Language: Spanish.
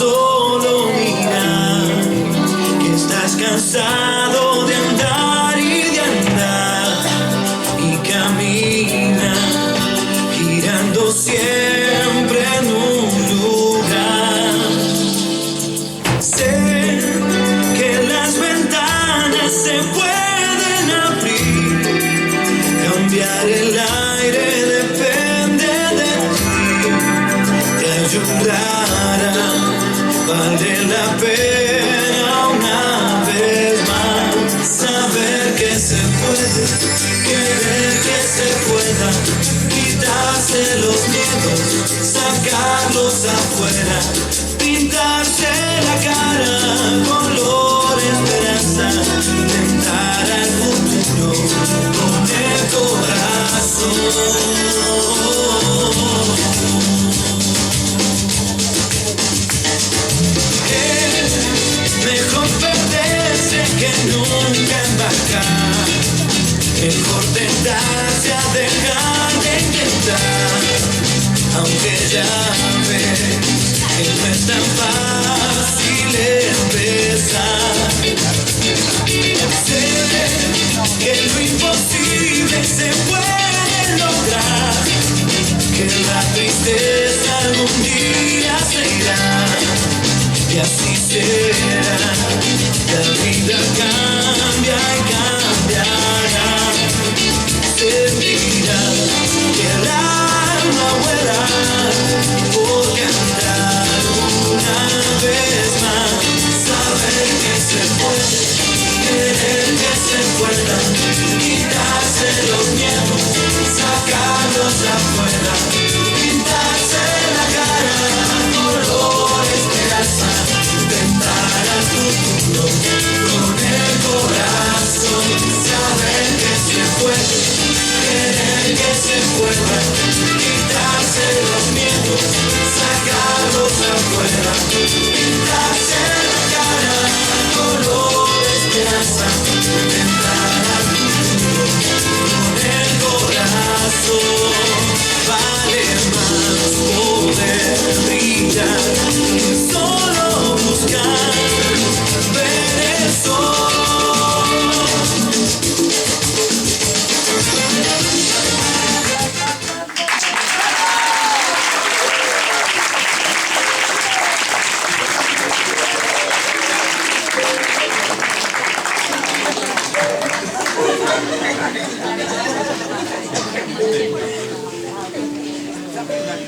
solo mirar que estás cansado de andar y de andar y camina girando siempre en un lugar. Sé que las ventanas se pueden abrir, cambiar el aire depende de ti, te ayudará, vale la pena una vez más saber que se puede, querer que se pueda, quitarse los miedos, sacarlos afuera, pintarse la cara, color esperanza, intentar al futuro con el corazón. Es mejor perderse que nunca embarcar, mejor tentarse a dejar de intentar, aunque ya ves que no es tan fácil empezar. Sé que lo imposible se puede lograr, que la tristeza algún día se irá, y así será. La vida cambia y cambiará, sentirá que el alma vuela por cantar una vez más, saber que se puede, querer que se pueda, quitarse los miedos, sacarlos afuera, pintarse la cara, color esperanza, tentar al futuro con el corazón, saber que se puede, querer que se pueda, quitarse los miedos, sacarlos afuera, pintarse la cara, color esperanza, tentar al futuro con el corazón. Vale más poder brillar que solo buscar ver el sol.